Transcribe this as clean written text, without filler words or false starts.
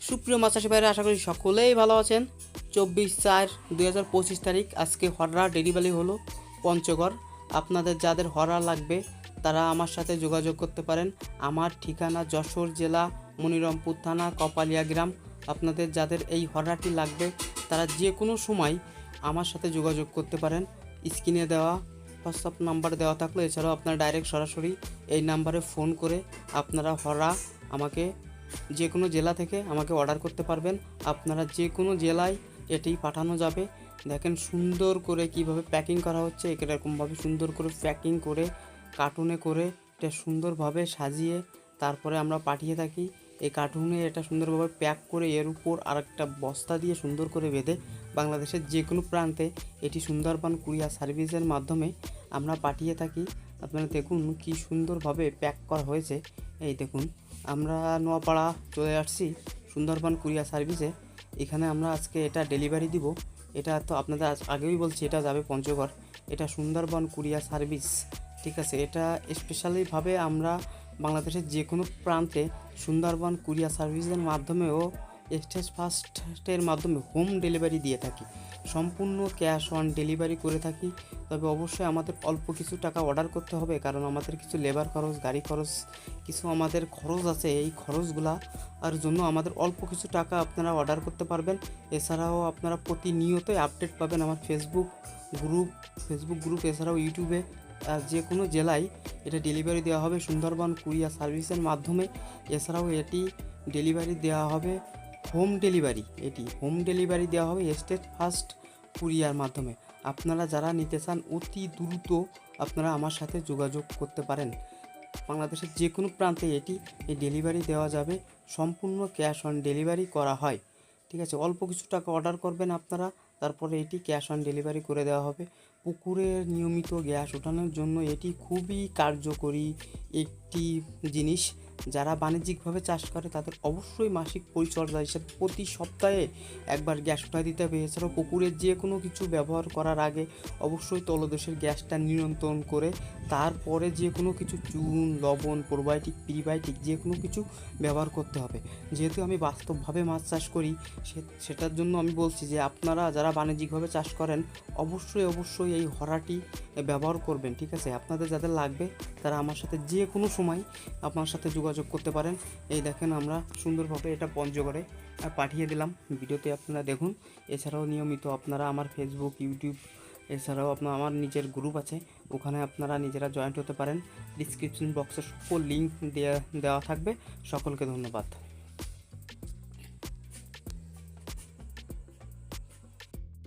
সুপ্রিয় মাছ চাষি ভাইরা, আশা করি সকলেই ভালো আছেন। 24/4/2025 তারিখ আজকে হররা ডেলিভারি হলো পঞ্চগড়। আপনাদের যাদের হররা লাগবে তারা আমার সাথে যোগাযোগ করতে পারেন। আমার ঠিকানা যশোর জেলা মনিরামপুর থানা কপালিয়া গ্রাম। আপনাদের যাদের এই হররাটি লাগবে তারা যে কোনো সময় আমার সাথে যোগাযোগ করতে পারেন। স্ক্রিনে দেওয়া হোয়াটসঅ্যাপ নাম্বার দেওয়া থাকলো, এছাড়াও আপনারা ডাইরেক্ট সরাসরি এই নাম্বারে ফোন করে আপনারা হররা আমাকে যে কোনো জেলা থেকে আমাকে অর্ডার করতে পারবেন। আপনারা যে কোনো জেলায় এটি পাঠানো যাবে। দেখেন সুন্দর করে কিভাবে প্যাকিং করা হচ্ছে, এরকমভাবে সুন্দর করে প্যাকিং করে কার্টুনে করে এটা সুন্দরভাবে সাজিয়ে তারপরে আমরা পাঠিয়ে থাকি। এই কার্টুনে এটা সুন্দরভাবে প্যাক করে এর উপর আরেকটা বস্তা দিয়ে সুন্দর করে বেঁধে বাংলাদেশের যে কোনো প্রান্তে এটি সুন্দরবন কুরিয়ার সার্ভিসের মাধ্যমে আমরা পাঠিয়ে থাকি। আপনারা দেখুন কি সুন্দরভাবে প্যাক করা হয়েছে। এই দেখুন, আমরা নোয়াপাড়া চলে আসছি সুন্দরবন কুরিয়ার সার্ভিসে। এখানে আমরা আজকে এটা ডেলিভারি দিব। এটা তো আপনাদের আগেই বলছি, এটা যাবে পঞ্চগড়। এটা সুন্দরবন কুরিয়ার সার্ভিস, ঠিক আছে। এটা স্পেশালিভাবে আমরা বাংলাদেশের যে কোনো প্রান্তে সুন্দরবন কুরিয়ার সার্ভিসের মাধ্যমেও স্টেজ ফার্স্টের মাধ্যমে হোম ডেলিভারি দিয়ে থাকি। সম্পূর্ণ ক্যাশ অন ডেলিভারি করে থাকি। তবে অবশ্যই আমাদের অল্প কিছু টাকা অর্ডার করতে হবে, কারণ আমাদের কিছু লেবার খরচ, গাড়ি খরচ, কিছু আমাদের খরচ আছে। এই খরচগুলা আর জন্য আমাদের অল্প কিছু টাকা আপনারা অর্ডার করতে পারবেন। এছাড়াও আপনারা প্রতিনিয়তই আপডেট পাবেন আমার ফেসবুক গ্রুপ, এছাড়াও ইউটিউবে। আর যে কোনো জেলায় এটা ডেলিভারি দেওয়া হবে সুন্দরবন কুরিয়ার সার্ভিসের মাধ্যমে। এছাড়াও এটি ডেলিভারি দেওয়া হবে হোম ডেলিভারি দেওয়া হবে স্টেট ফার্স্ট কুরিয়ার মাধ্যমে। আপনারা যারা নিতে চান অতি দ্রুত আপনারা আমার সাথে যোগাযোগ করতে পারেন। বাংলাদেশের যে কোনো প্রান্তে এই ডেলিভারি দেওয়া যাবে। সম্পূর্ণ ক্যাশ অন ডেলিভারি করা হয়, ঠিক আছে। অল্প কিছু টাকা অর্ডার করবেন আপনারা, তারপরে এটি ক্যাশ অন ডেলিভারি করে দেওয়া হবে। পুকুরের নিয়মিত গ্যাস ওঠানোর জন্য এটি খুবই কার্যকরী একটি জিনিস। যারা বাণিজ্যিকভাবে চাষ করে তাদের অবশ্যই মাসিক পরিচর্যা হিসেবে প্রতি সপ্তাহে একবার গ্যাস উঠায় দিতে হবে। এছাড়াও পুকুরের যে কোনো কিছু ব্যবহার করার আগে অবশ্যই তলদেশের গ্যাসটা নিয়ন্ত্রণ করে তারপরে যে কোনো কিছু চুন, লবণ, প্রোবায়োটিক, প্রিবায়োটিক যে কোনো কিছু ব্যবহার করতে হবে। যেহেতু আমি বাস্তবভাবে মাছ চাষ করি, সেটার জন্য আমি বলছি যে আপনারা যারা বাণিজ্যিকভাবে চাষ করেন অবশ্যই এই হরাটি ব্যবহার করবেন, ঠিক আছে। আপনাদের যাদের লাগবে তারা আমার সাথে যে কোনো সময় আপনার সাথে যোগাযোগ করতে পারেন। এই দেখেন আমরা সুন্দরভাবে এটা পঞ্চগড়ে পাঠিয়ে দিলাম। ভিডিওতে আপনারা দেখুন। এছাড়াও নিয়মিত আপনারা আমার ফেসবুক, ইউটিউব, এছাড়াও আমার নিজের গ্রুপ আছে, ওখানে আপনারা নিজেরা জয়েন্ট হতে পারেন। ডিসক্রিপশন বক্সে সকল লিঙ্ক দেওয়া থাকবে। সকলকে ধন্যবাদ।